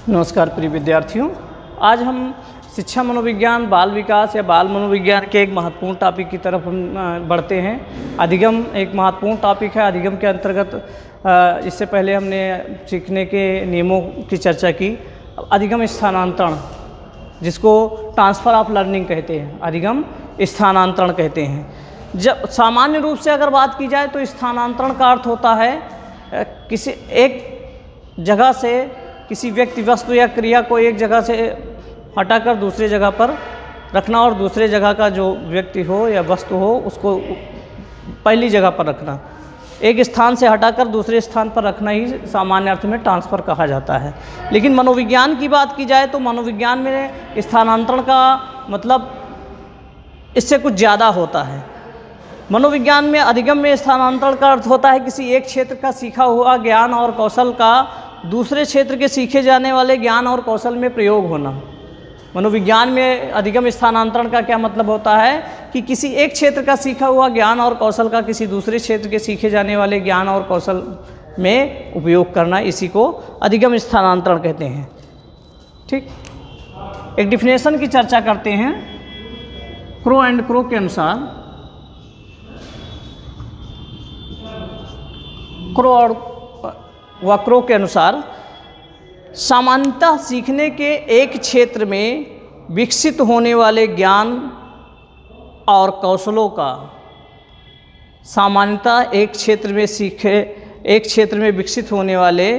नमस्कार प्रिय विद्यार्थियों, आज हम शिक्षा मनोविज्ञान, बाल विकास या बाल मनोविज्ञान के एक महत्वपूर्ण टॉपिक की तरफ हम बढ़ते हैं। अधिगम एक महत्वपूर्ण टॉपिक है। अधिगम के अंतर्गत इससे पहले हमने सीखने के नियमों की चर्चा की। अधिगम स्थानांतरण, जिसको ट्रांसफ़र ऑफ लर्निंग कहते हैं, अधिगम स्थानांतरण कहते हैं। जब सामान्य रूप से अगर बात की जाए तो स्थानांतरण का अर्थ होता है किसी एक जगह से किसी व्यक्ति, वस्तु या क्रिया को एक जगह से हटाकर दूसरे जगह पर रखना और दूसरे जगह का जो व्यक्ति हो या वस्तु हो उसको पहली जगह पर रखना। एक स्थान से हटाकर दूसरे स्थान पर रखना ही सामान्य अर्थ में ट्रांसफ़र कहा जाता है। लेकिन मनोविज्ञान की बात की जाए तो मनोविज्ञान में स्थानांतरण का मतलब इससे कुछ ज़्यादा होता है। मनोविज्ञान में अधिगम में स्थानांतरण का अर्थ होता है किसी एक क्षेत्र का सीखा हुआ ज्ञान और कौशल का दूसरे क्षेत्र के सीखे जाने वाले ज्ञान और कौशल में प्रयोग होना। मनोविज्ञान में अधिगम स्थानांतरण का क्या मतलब होता है कि किसी एक क्षेत्र का सीखा हुआ ज्ञान और कौशल का किसी दूसरे क्षेत्र के सीखे जाने वाले ज्ञान और कौशल में उपयोग करना, इसी को अधिगम स्थानांतरण कहते हैं। ठीक, एक डिफिनेशन की चर्चा करते हैं। क्रो एंड क्रो के अनुसार, क्रो और क्रो के अनुसार सामान्यतः सीखने के एक क्षेत्र में विकसित होने वाले ज्ञान और कौशलों का, सामान्यतः एक क्षेत्र में विकसित होने वाले,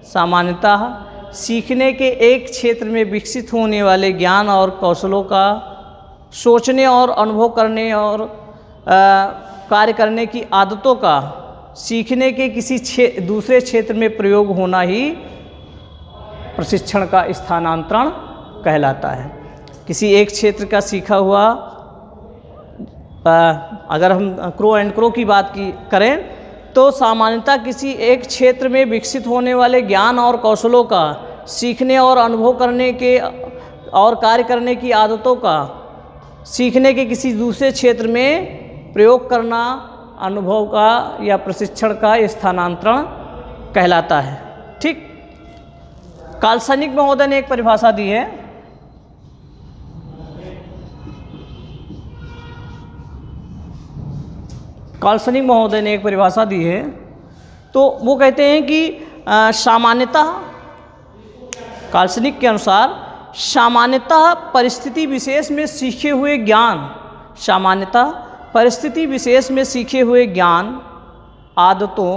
सामान्यतः सीखने के एक क्षेत्र में विकसित होने वाले ज्ञान और कौशलों का सोचने और अनुभव करने और कार्य करने की आदतों का सीखने के किसी दूसरे क्षेत्र में प्रयोग होना ही प्रशिक्षण का स्थानांतरण कहलाता है। किसी एक क्षेत्र का सीखा हुआ, अगर हम क्रो एंड क्रो की बात करें तो सामान्यतः किसी एक क्षेत्र में विकसित होने वाले ज्ञान और कौशलों का सीखने और अनुभव करने के और कार्य करने की आदतों का सीखने के किसी दूसरे क्षेत्र में प्रयोग करना अनुभव का या प्रशिक्षण का स्थानांतरण कहलाता है। ठीक, काल्सनिक महोदय ने एक परिभाषा दी है। काल्सनिक महोदय ने एक परिभाषा दी है, तो वो कहते हैं कि सामान्यतः, काल्सनिक के अनुसार सामान्यतः परिस्थिति विशेष में सीखे हुए ज्ञान, सामान्यतः परिस्थिति विशेष में सीखे हुए ज्ञान, आदतों,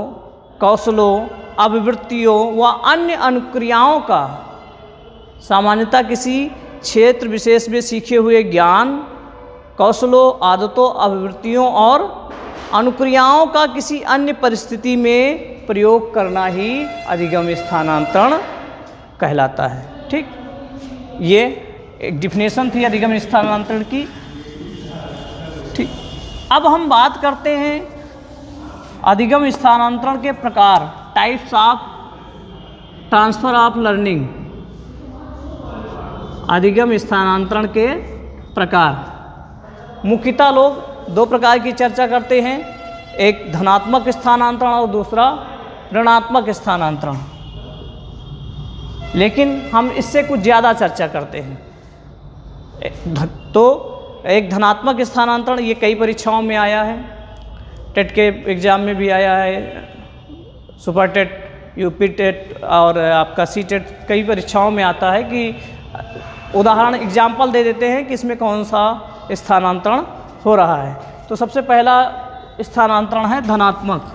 कौशलों, अभिवृत्तियों व अन्य अनुक्रियाओं का, सामान्यतः किसी क्षेत्र विशेष में सीखे हुए ज्ञान, कौशलों, आदतों, अभिवृत्तियों और अनुक्रियाओं का किसी अन्य परिस्थिति में प्रयोग करना ही अधिगम स्थानांतरण कहलाता है। ठीक, ये एक डिफिनेशन थी अधिगम स्थानांतरण की। ठीक, अब हम बात करते हैं अधिगम स्थानांतरण के प्रकार, types of transfer of learning. अधिगम स्थानांतरण के प्रकार मुख्यतः लोग दो प्रकार की चर्चा करते हैं, एक धनात्मक स्थानांतरण और दूसरा ऋणात्मक स्थानांतरण। लेकिन हम इससे कुछ ज़्यादा चर्चा करते हैं। तो एक धनात्मक स्थानांतरण, ये कई परीक्षाओं में आया है, टेट के एग्ज़ाम में भी आया है, सुपर टेट, यूपी टेट और आपका सी टेट, कई परीक्षाओं में आता है कि उदाहरण एग्जाम्पल दे देते हैं कि इसमें कौन सा स्थानांतरण हो रहा है। तो सबसे पहला स्थानांतरण है धनात्मक।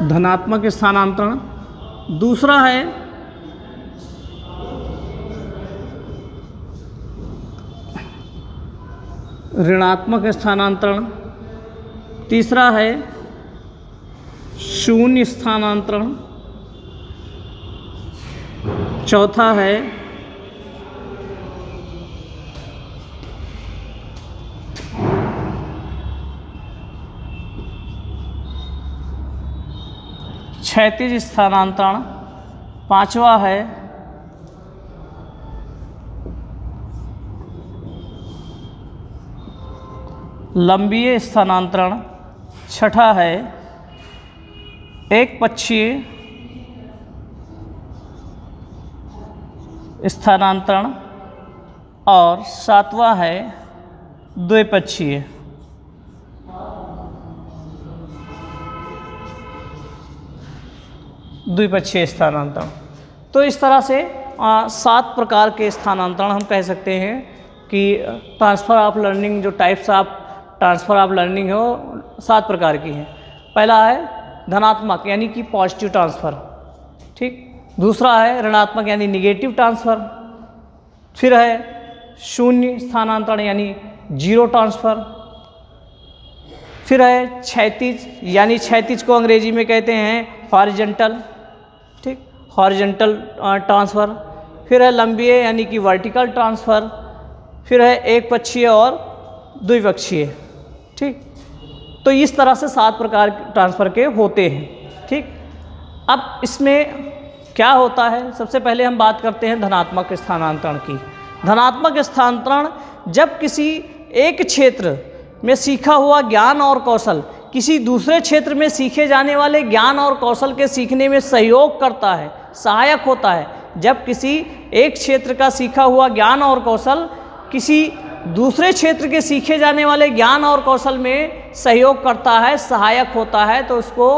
धनात्मक स्थानांतरण। दूसरा है ऋणात्मक स्थानांतरण। तीसरा है शून्य स्थानांतरण। चौथा है क्षैतिज स्थानांतरण। पांचवा है लंबीय स्थानांतरण। छठा है एक पक्षीय स्थानांतरण और सातवां है द्विपक्षीय। स्थानांतरण। तो इस तरह से 7 प्रकार के स्थानांतरण हम कह सकते हैं कि ट्रांसफ़र ऑफ लर्निंग, जो types of transfer of learning है वो 7 प्रकार की हैं। पहला है धनात्मक यानी कि पॉजिटिव ट्रांसफ़र, ठीक। दूसरा है ऋणात्मक यानी निगेटिव ट्रांसफ़र। फिर है शून्य स्थानांतरण यानी जीरो ट्रांसफ़र। फिर है क्षैतिज यानी क्षैतिज को अंग्रेजी में कहते हैं हॉरिजॉन्टल, ठीक, हॉरिजॉन्टल ट्रांसफ़र। फिर है लंबीय यानी कि वर्टिकल ट्रांसफ़र। फिर है एक पक्षीय और द्विपक्षीय, ठीक। तो इस तरह से 7 प्रकार ट्रांसफ़र के होते हैं, ठीक। अब इसमें क्या होता है, सबसे पहले हम बात करते हैं धनात्मक स्थानांतरण की। धनात्मक स्थानांतरण जब किसी एक क्षेत्र में सीखा हुआ ज्ञान और कौशल किसी दूसरे क्षेत्र में सीखे जाने वाले ज्ञान और कौशल के सीखने में सहयोग करता है, सहायक होता है। जब किसी एक क्षेत्र का सीखा हुआ ज्ञान और कौशल किसी दूसरे क्षेत्र के सीखे जाने वाले ज्ञान और कौशल में सहयोग करता है, सहायक होता है, तो उसको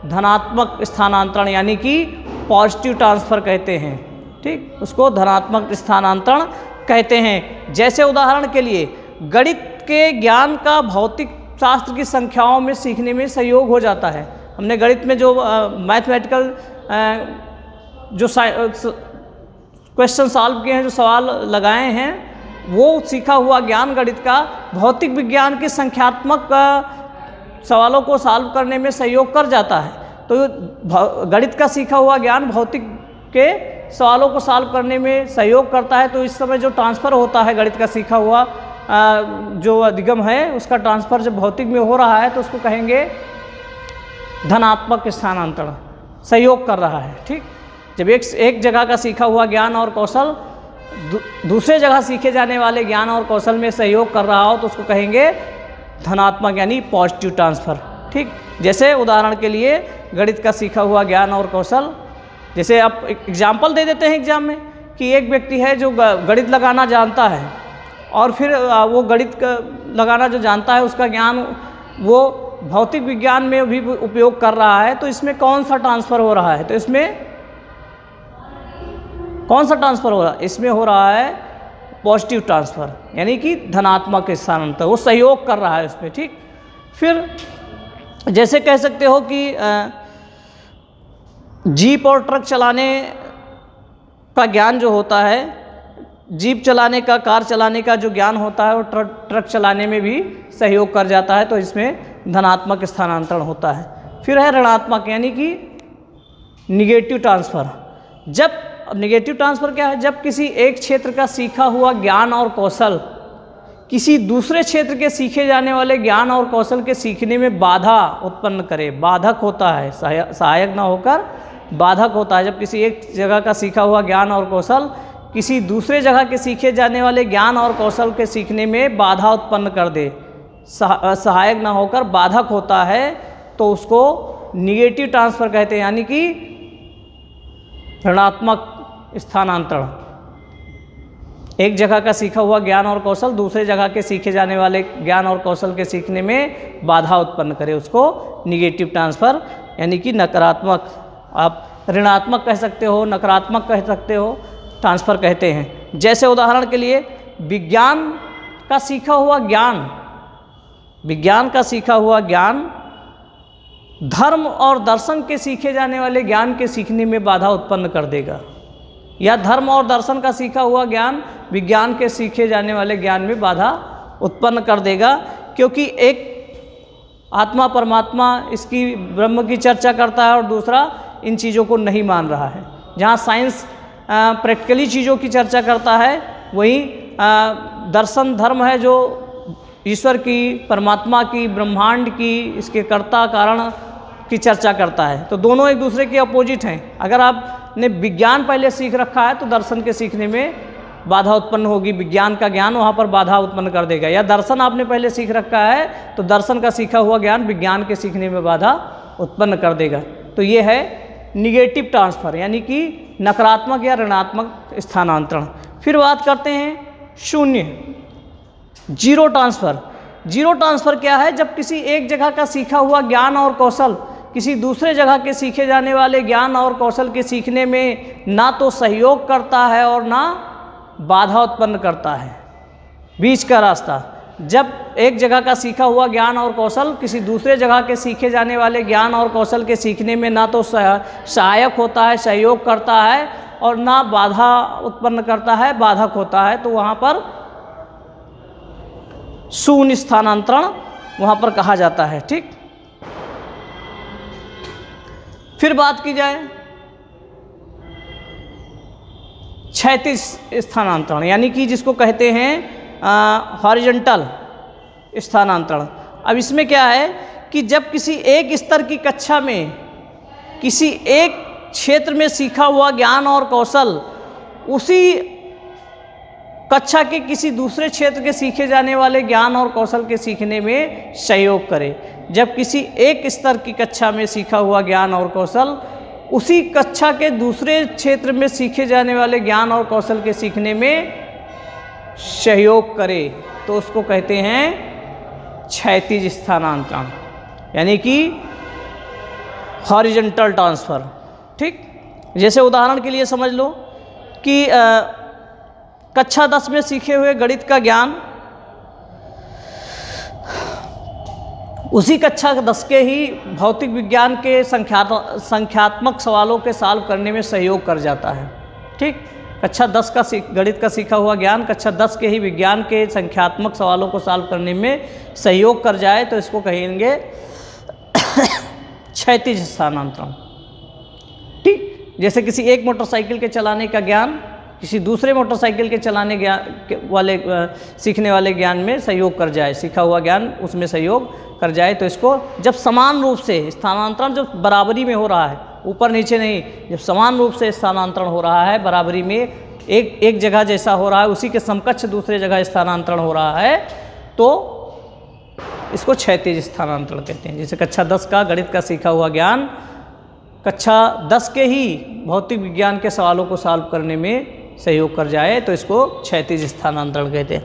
धनात्मक स्थानांतरण यानी कि पॉजिटिव ट्रांसफ़र कहते हैं, ठीक। उसको धनात्मक स्थानांतरण कहते हैं। जैसे उदाहरण के लिए गणित के ज्ञान का भौतिक शास्त्र की संख्याओं में सीखने में सहयोग हो जाता है। हमने गणित में जो मैथमेटिकल जो क्वेश्चन सॉल्व किए हैं, जो सवाल लगाए हैं, वो सीखा हुआ ज्ञान गणित का भौतिक विज्ञान के संख्यात्मक सवालों को सॉल्व करने में सहयोग कर जाता है। तो गणित का सीखा हुआ ज्ञान भौतिक के सवालों को सॉल्व करने में सहयोग करता है। तो इस समय जो ट्रांसफ़र होता है गणित का सीखा हुआ जो अधिगम है, उसका ट्रांसफ़र जब भौतिक में हो रहा है तो उसको कहेंगे धनात्मक स्थानांतरण, सहयोग कर रहा है, ठीक। जब एक जगह का सीखा हुआ ज्ञान और कौशल दूसरे जगह सीखे जाने वाले ज्ञान और कौशल में सहयोग कर रहा हो तो उसको कहेंगे धनात्मक यानी पॉजिटिव ट्रांसफ़र, ठीक। जैसे उदाहरण के लिए गणित का सीखा हुआ ज्ञान और कौशल, जैसे आप एक एग्जाम्पल दे देते हैं एग्जाम में कि एक व्यक्ति है जो गणित लगाना जानता है और फिर वो गणित लगाना जो जानता है उसका ज्ञान वो भौतिक विज्ञान में भी उपयोग कर रहा है, तो इसमें कौन सा ट्रांसफ़र हो रहा है? तो इसमें कौन सा ट्रांसफ़र हो रहा है? इसमें हो रहा है पॉजिटिव ट्रांसफ़र यानी कि धनात्मक स्थानांतरण, वो सहयोग कर रहा है उसमें, ठीक। फिर जैसे कह सकते हो कि जीप और ट्रक चलाने का ज्ञान जो होता है, जीप चलाने का, कार चलाने का जो ज्ञान होता है वो ट्रक चलाने में भी सहयोग कर जाता है, तो इसमें धनात्मक स्थानांतरण होता है। फिर है ऋणात्मक यानी कि निगेटिव ट्रांसफ़र। जब निगेटिव ट्रांसफ़र क्या है? जब किसी एक क्षेत्र का सीखा हुआ ज्ञान और कौशल किसी दूसरे क्षेत्र के सीखे जाने वाले ज्ञान और कौशल के सीखने में बाधा उत्पन्न करे, बाधक होता है, सहायक ना होकर बाधक होता है। जब किसी एक जगह का सीखा हुआ ज्ञान और कौशल किसी दूसरे जगह के सीखे जाने वाले ज्ञान और कौशल के सीखने में बाधा उत्पन्न कर दे, सहायक ना होकर बाधक होता है, तो उसको निगेटिव ट्रांसफ़र कहते हैं यानी कि ऋणात्मक स्थानांतरण। एक जगह का सीखा हुआ ज्ञान और कौशल दूसरे जगह के सीखे जाने वाले ज्ञान और कौशल के सीखने में बाधा उत्पन्न करे, उसको निगेटिव ट्रांसफ़र यानी कि नकारात्मक, आप ऋणात्मक कह सकते हो, नकारात्मक कह सकते हो, ट्रांसफ़र कहते हैं। जैसे उदाहरण के लिए विज्ञान का सीखा हुआ ज्ञान धर्म और दर्शन के सीखे जाने वाले ज्ञान के सीखने में बाधा उत्पन्न कर देगा, या धर्म और दर्शन का सीखा हुआ ज्ञान विज्ञान के सीखे जाने वाले ज्ञान में बाधा उत्पन्न कर देगा, क्योंकि एक आत्मा परमात्मा इसकी ब्रह्म की चर्चा करता है और दूसरा इन चीज़ों को नहीं मान रहा है। जहाँ साइंस प्रैक्टिकली चीज़ों की चर्चा करता है, वहीं दर्शन धर्म है जो ईश्वर की, परमात्मा की, ब्रह्मांड की, इसके कर्ता कारण की चर्चा करता है। तो दोनों एक दूसरे के अपोजिट हैं। अगर आपने विज्ञान पहले सीख रखा है तो दर्शन के सीखने में बाधा उत्पन्न होगी, विज्ञान का ज्ञान वहाँ पर बाधा उत्पन्न कर देगा। या दर्शन आपने पहले सीख रखा है तो दर्शन का सीखा हुआ ज्ञान विज्ञान के सीखने में बाधा उत्पन्न कर देगा। तो ये है निगेटिव ट्रांसफ़र, यानी कि नकारात्मक या ऋणात्मक स्थानांतरण। फिर बात करते हैं शून्य, जीरो ट्रांसफ़र। जीरो ट्रांसफ़र क्या है? जब किसी एक जगह का सीखा हुआ ज्ञान और कौशल किसी दूसरे जगह के सीखे जाने वाले ज्ञान और कौशल के सीखने में ना तो सहयोग करता है और ना बाधा उत्पन्न करता है, बीच का रास्ता। जब एक जगह का सीखा हुआ ज्ञान और कौशल किसी दूसरे जगह के सीखे जाने वाले ज्ञान और कौशल के सीखने में ना तो सहायक होता है, सहयोग करता है, और ना बाधा उत्पन्न करता है, बाधक होता है, तो वहाँ पर शून्य स्थानांतरण वहाँ पर कहा जाता है। ठीक, फिर बात की जाए क्षैतिज स्थानांतरण, यानी कि जिसको कहते हैं हॉरिजॉन्टल स्थानांतरण। अब इसमें क्या है कि जब किसी एक स्तर की कक्षा में किसी एक क्षेत्र में सीखा हुआ ज्ञान और कौशल उसी कक्षा के किसी दूसरे क्षेत्र के सीखे जाने वाले ज्ञान और कौशल के सीखने में सहयोग करे। जब किसी एक स्तर की कक्षा में सीखा हुआ ज्ञान और कौशल उसी कक्षा के दूसरे क्षेत्र में सीखे जाने वाले ज्ञान और कौशल के सीखने में सहयोग करे तो उसको कहते हैं क्षैतिज स्थानांतरण, यानी कि हॉरिजॉन्टल ट्रांसफ़र। ठीक, जैसे उदाहरण के लिए समझ लो कि कक्षा 10 में सीखे हुए गणित का ज्ञान उसी कक्षा 10 के ही भौतिक विज्ञान के संख्यात्मक सवालों के सॉल्व करने में सहयोग कर जाता है। ठीक, कक्षा 10 का गणित का सीखा हुआ ज्ञान कक्षा 10 के ही विज्ञान के संख्यात्मक सवालों को सॉल्व करने में सहयोग कर जाए तो इसको कहेंगे क्षैतिज स्थानांतरण। ठीक, जैसे किसी एक मोटरसाइकिल के चलाने का ज्ञान किसी दूसरे मोटरसाइकिल के चलाने सीखने वाले ज्ञान में सहयोग कर जाए, सीखा हुआ ज्ञान उसमें सहयोग कर जाए तो इसको जब समान रूप से स्थानांतरण जब बराबरी में हो रहा है, ऊपर नीचे नहीं, जब समान रूप से स्थानांतरण हो रहा है, बराबरी में एक जगह जैसा हो रहा है उसी के समकक्ष दूसरे जगह स्थानांतरण हो रहा है तो इसको क्षैतिज स्थानांतरण कहते हैं। जैसे कक्षा 10 का गणित का सीखा हुआ ज्ञान कक्षा 10 के ही भौतिक विज्ञान के सवालों को सॉल्व करने में सहयोग कर जाए तो इसको क्षैतिज स्थानांतरण कहते हैं।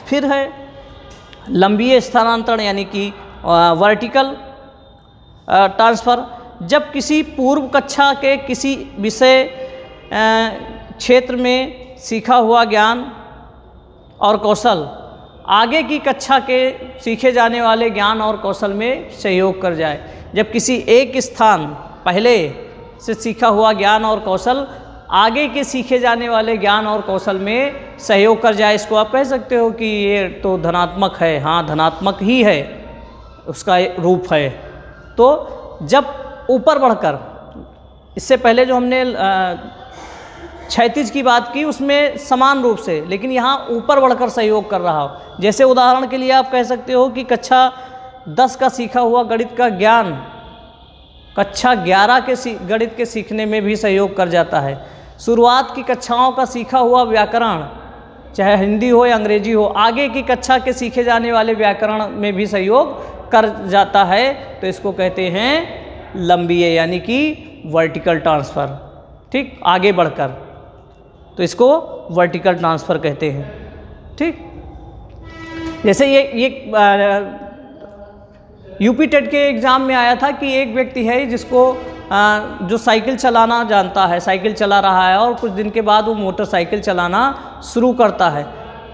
फिर है लंबीय स्थानांतरण, यानी कि वर्टिकल ट्रांसफ़र। जब किसी पूर्व कक्षा के किसी विषय क्षेत्र में सीखा हुआ ज्ञान और कौशल आगे की कक्षा के सीखे जाने वाले ज्ञान और कौशल में सहयोग कर जाए। जब किसी एक स्थान पहले से सीखा हुआ ज्ञान और कौशल आगे के सीखे जाने वाले ज्ञान और कौशल में सहयोग कर जाए, इसको आप कह सकते हो कि ये तो धनात्मक है। हाँ, धनात्मक ही है, उसका रूप है। तो जब ऊपर बढ़कर, इससे पहले जो हमने क्षैतिज की बात की उसमें समान रूप से, लेकिन यहाँ ऊपर बढ़कर सहयोग कर रहा हो। जैसे उदाहरण के लिए आप कह सकते हो कि कक्षा 10 का सीखा हुआ गणित का ज्ञान कक्षा 11 के गणित के सीखने में भी सहयोग कर जाता है। शुरुआत की कक्षाओं का सीखा हुआ व्याकरण, चाहे हिंदी हो या अंग्रेजी हो, आगे की कक्षा के सीखे जाने वाले व्याकरण में भी सहयोग कर जाता है तो इसको कहते हैं लंबीय, यानी कि वर्टिकल ट्रांसफ़र। ठीक, आगे बढ़कर तो इसको वर्टिकल ट्रांसफ़र कहते हैं। ठीक, जैसे ये यूपी टेट के एग्ज़ाम में आया था कि एक व्यक्ति है जिसको जो साइकिल चलाना जानता है, साइकिल चला रहा है और कुछ दिन के बाद वो मोटरसाइकिल चलाना शुरू करता है,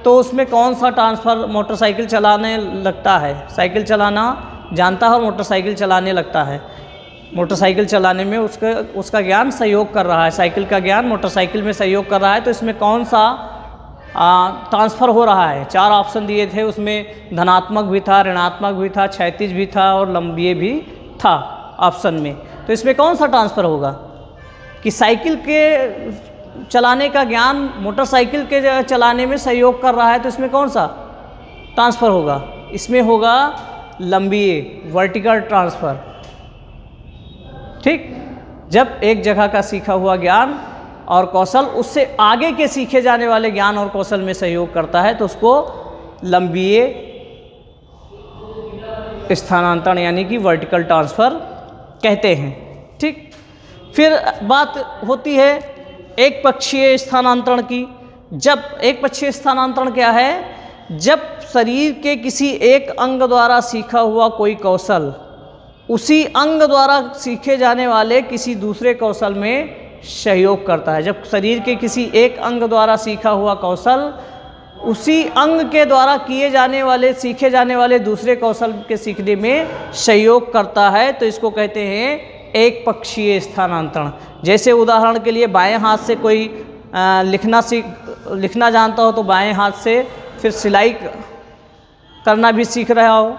तो उसमें कौन सा ट्रांसफ़र मोटरसाइकिल चलाने लगता है? साइकिल चलाना जानता है और मोटरसाइकिल चलाने लगता है। मोटरसाइकिल चलाने में उसका ज्ञान सहयोग कर रहा है, साइकिल का ज्ञान मोटरसाइकिल में सहयोग कर रहा है, तो इसमें कौन सा ट्रांसफ़र हो रहा है? 4 ऑप्शन दिए थे, उसमें धनात्मक भी था, ऋणात्मक भी था, क्षैतिज भी था और लंबीय भी था ऑप्शन में। तो इसमें कौन सा ट्रांसफ़र होगा कि साइकिल के चलाने का ज्ञान मोटरसाइकिल के चलाने में सहयोग कर रहा है, तो इसमें कौन सा ट्रांसफ़र होगा? इसमें होगा लंबीय, वर्टिकल ट्रांसफ़र। ठीक, जब एक जगह का सीखा हुआ ज्ञान और कौशल उससे आगे के सीखे जाने वाले ज्ञान और कौशल में सहयोग करता है तो उसको लंबीय स्थानांतरण यानी कि वर्टिकल ट्रांसफ़र कहते हैं। ठीक, फिर बात होती है एक पक्षीय स्थानांतरण की। जब एक पक्षीय स्थानांतरण क्या है? जब शरीर के किसी एक अंग द्वारा सीखा हुआ कोई कौशल उसी अंग द्वारा सीखे जाने वाले किसी दूसरे कौशल में सहयोग करता है। जब शरीर के किसी एक अंग द्वारा सीखा हुआ कौशल उसी अंग के द्वारा किए जाने वाले सीखे जाने वाले दूसरे कौशल के सीखने में सहयोग करता है तो इसको कहते हैं एक पक्षीय स्थानांतरण। जैसे उदाहरण के लिए बाएं हाथ से कोई लिखना जानता हो तो बाएं हाथ से फिर सिलाई करना भी सीख रहा हो,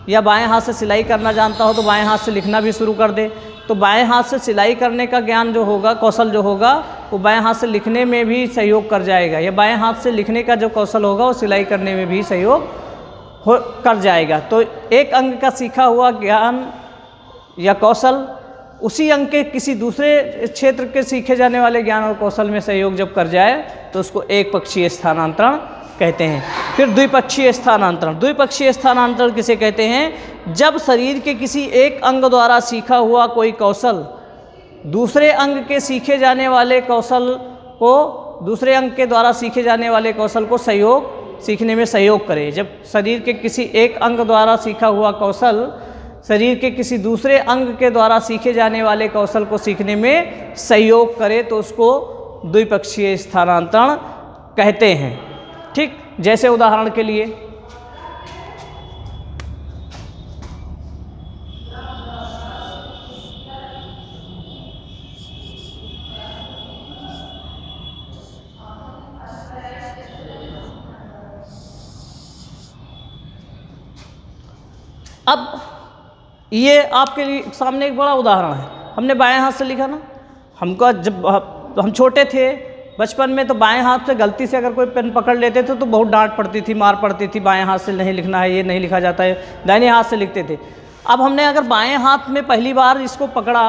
या बाएं हाथ से सिलाई करना जानता हो तो बाएं हाथ से लिखना भी शुरू कर दे, तो बाएं हाथ से सिलाई करने का ज्ञान जो होगा, कौशल जो होगा, वो बाएं हाथ से लिखने में भी सहयोग कर जाएगा, या बाएं हाथ से लिखने का जो कौशल होगा वो सिलाई करने में भी सहयोग कर जाएगा। तो एक अंग का सीखा हुआ ज्ञान या कौशल उसी अंग के किसी दूसरे क्षेत्र के सीखे जाने वाले ज्ञान और कौशल में सहयोग जब कर जाए तो उसको एक पक्षीय स्थानांतरण कहते हैं। फिर द्विपक्षीय स्थानांतरण। द्विपक्षीय स्थानांतरण किसे कहते हैं? जब शरीर के किसी एक अंग द्वारा सीखा हुआ कोई कौशल दूसरे अंग के सीखे जाने वाले कौशल को दूसरे अंग के द्वारा सीखे जाने वाले कौशल को सीखने में सहयोग करे। जब शरीर के किसी एक अंग द्वारा सीखा हुआ कौशल शरीर के किसी दूसरे अंग के द्वारा सीखे जाने वाले कौशल को सीखने में सहयोग करे तो उसको द्विपक्षीय स्थानांतरण कहते हैं। ठीक, जैसे उदाहरण के लिए अब ये आपके लिए सामने एक बड़ा उदाहरण है। हमने बाएं हाथ से लिखा ना, हमको जब हम छोटे थे बचपन में तो बाएं हाथ से गलती से अगर कोई पेन पकड़ लेते थे तो बहुत डांट पड़ती थी, मार पड़ती थी, बाएं हाथ से नहीं लिखना है, ये नहीं लिखा जाता है, दाहिने हाथ से लिखते थे। अब हमने अगर बाएं हाथ में पहली बार इसको पकड़ा,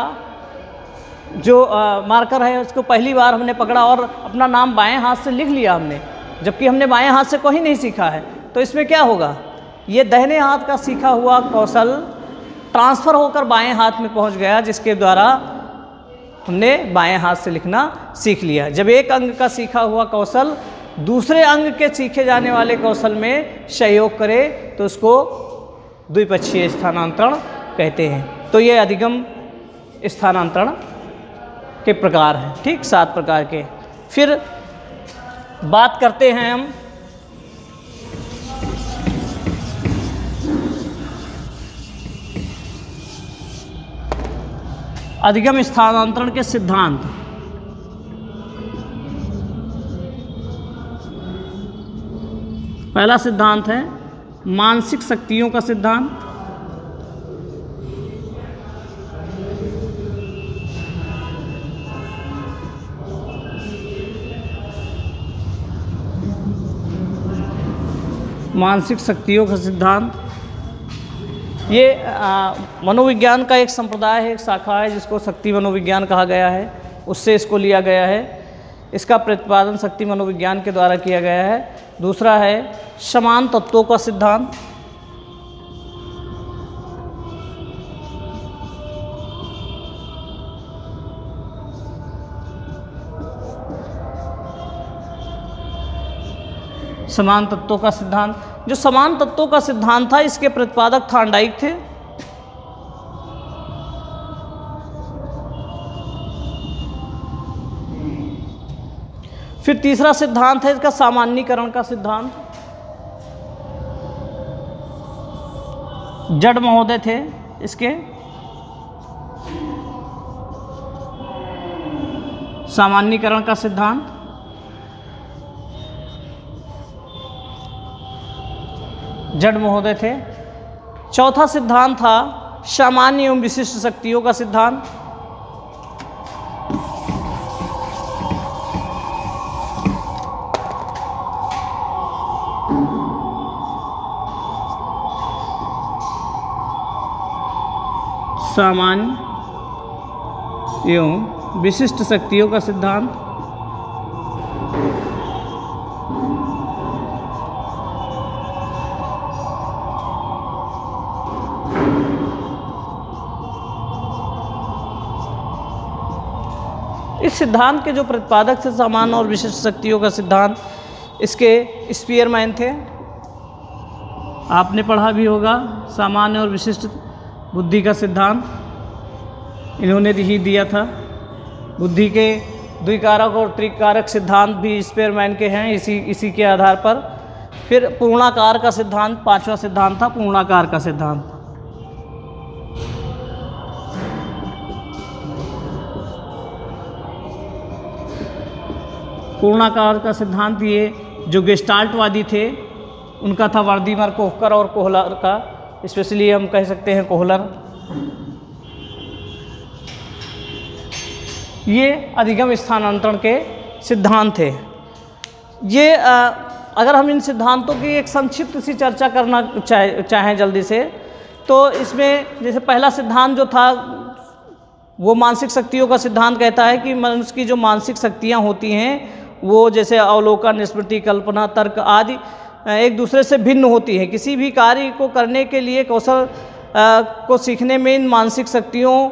जो मार्कर है उसको पहली बार हमने पकड़ा और अपना नाम बाएं हाथ से लिख लिया हमने, जबकि हमने बाएं हाथ से कोई नहीं सीखा है, तो इसमें क्या होगा? ये दाहिने हाथ का सीखा हुआ कौशल ट्रांसफ़र होकर बाएं हाथ में पहुंच गया, जिसके द्वारा हमने बाएं हाथ से लिखना सीख लिया। जब एक अंग का सीखा हुआ कौशल दूसरे अंग के सीखे जाने वाले कौशल में सहयोग करे तो उसको द्विपक्षीय स्थानांतरण कहते हैं। तो ये अधिगम स्थानांतरण के प्रकार हैं। ठीक, 7 प्रकार के। फिर बात करते हैं हम अधिगम स्थानांतरण के सिद्धांत। पहला सिद्धांत है मानसिक शक्तियों का सिद्धांत। मानसिक शक्तियों का सिद्धांत ये मनोविज्ञान का एक संप्रदाय है, एक शाखा है जिसको शक्ति मनोविज्ञान कहा गया है, उससे इसको लिया गया है। इसका प्रतिपादन शक्ति मनोविज्ञान के द्वारा किया गया है। दूसरा है समान तत्वों का सिद्धांत। समान तत्वों का सिद्धांत, जो समान तत्वों का सिद्धांत था इसके प्रतिपादक थॉर्नडाइक थे। फिर तीसरा सिद्धांत है इसका सामान्यीकरण का सिद्धांत। जड़ महोदय थे इसके। सामान्यीकरण का सिद्धांत। जड़ महोदय थे। चौथा सिद्धांत था सामान्य एवं विशिष्ट शक्तियों का सिद्धांत। सामान्य एवं विशिष्ट शक्तियों का सिद्धांत, इस सिद्धांत के जो प्रतिपादक थे सामान्य और विशिष्ट शक्तियों का सिद्धांत, इसके स्पीयरमैन थे। आपने पढ़ा भी होगा सामान्य और विशिष्ट बुद्धि का सिद्धांत, इन्होंने ही दिया था। बुद्धि के द्विकारक और त्रिकारक सिद्धांत भी स्पीयरमैन के हैं, इसी के आधार पर। फिर पूर्णाकार का सिद्धांत, पांचवा सिद्धांत था पूर्णाकार का सिद्धांत। पूर्णाकार का सिद्धांत ये जो गेस्टाल्टवादी थे उनका था, वर्दीमर, कोहलर और कोहलर का, स्पेशली हम कह सकते हैं कोहलर। ये अधिगम स्थानांतरण के सिद्धांत थे। ये अगर हम इन सिद्धांतों की एक संक्षिप्त सी चर्चा करना चाहें जल्दी से, तो इसमें जैसे पहला सिद्धांत जो था वो मानसिक शक्तियों का सिद्धांत कहता है कि मनुष्य की जो मानसिक शक्तियाँ होती हैं वो जैसे अवलोकन, स्मृति, कल्पना, तर्क आदि एक दूसरे से भिन्न होती हैं। किसी भी कार्य को करने के लिए कौशल को सीखने में इन मानसिक शक्तियों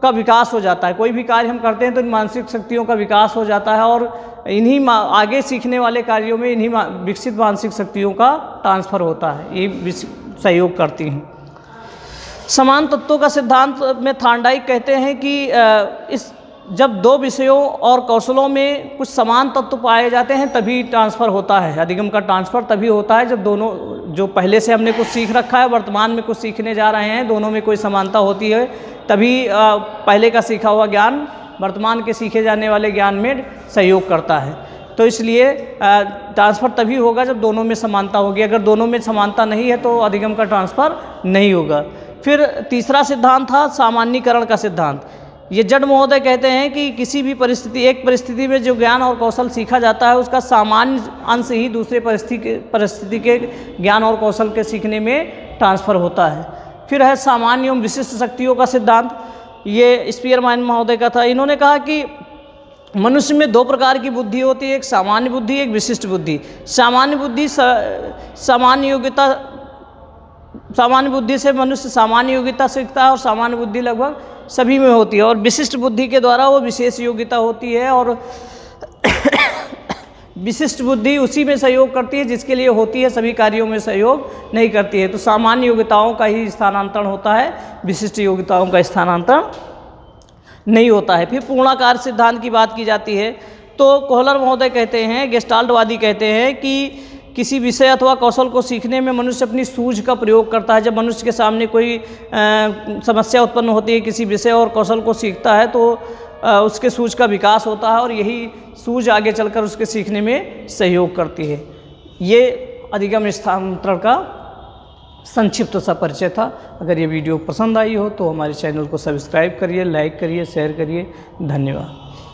का विकास हो जाता है। कोई भी कार्य हम करते हैं तो इन मानसिक शक्तियों का विकास हो जाता है और इन्हीं आगे सीखने वाले कार्यों में इन्हीं विकसित मानसिक शक्तियों का ट्रांसफ़र होता है, ये सहयोग करती हैं। समान तत्वों का सिद्धांत में थॉर्नडाइक कहते हैं कि जब दो विषयों और कौशलों में कुछ समान तत्व पाए जाते हैं तभी ट्रांसफ़र होता है। अधिगम का ट्रांसफ़र तभी होता है जब दोनों, जो पहले से हमने कुछ सीख रखा है, वर्तमान में कुछ सीखने जा रहे हैं, दोनों में कोई समानता होती है, तभी पहले का सीखा हुआ ज्ञान वर्तमान के सीखे जाने वाले ज्ञान में सहयोग करता है। तो इसलिए ट्रांसफ़र तभी होगा जब दोनों में समानता होगी। अगर दोनों में समानता नहीं है तो अधिगम का ट्रांसफ़र नहीं होगा। फिर तीसरा सिद्धांत था सामान्यीकरण का सिद्धांत। ये जड महोदय कहते हैं कि किसी भी एक परिस्थिति में जो ज्ञान और कौशल सीखा जाता है उसका सामान्य अंश ही दूसरे परिस्थिति के ज्ञान और कौशल के सीखने में ट्रांसफ़र होता है। फिर है सामान्य एवं विशिष्ट शक्तियों का सिद्धांत, ये स्पीयरमैन महोदय का था। इन्होंने कहा कि मनुष्य में दो प्रकार की बुद्धि होती है, एक सामान्य बुद्धि, एक विशिष्ट बुद्धि। सामान्य बुद्धि से मनुष्य सामान्य योग्यता सीखता है और सामान्य बुद्धि लगभग सभी में होती है, और विशिष्ट बुद्धि के द्वारा वो विशेष योग्यता होती है, और विशिष्ट बुद्धि उसी में सहयोग करती है जिसके लिए होती है, सभी कार्यों में सहयोग नहीं करती है। तो सामान्य योग्यताओं का ही स्थानांतरण होता है, विशिष्ट योग्यताओं का स्थानांतरण नहीं होता है। फिर पूर्णाकार सिद्धांत की बात की जाती है तो कोहलर महोदय कहते हैं, गेस्टाल्टवादी कहते हैं कि किसी विषय अथवा कौशल को सीखने में मनुष्य अपनी सूझ का प्रयोग करता है। जब मनुष्य के सामने कोई समस्या उत्पन्न होती है, किसी विषय और कौशल को सीखता है तो उसके सूझ का विकास होता है और यही सूझ आगे चलकर उसके सीखने में सहयोग करती है। ये अधिगम स्थानांतरण का संक्षिप्त सा परिचय था। अगर ये वीडियो पसंद आई हो तो हमारे चैनल को सब्सक्राइब करिए, लाइक करिए, शेयर करिए। धन्यवाद।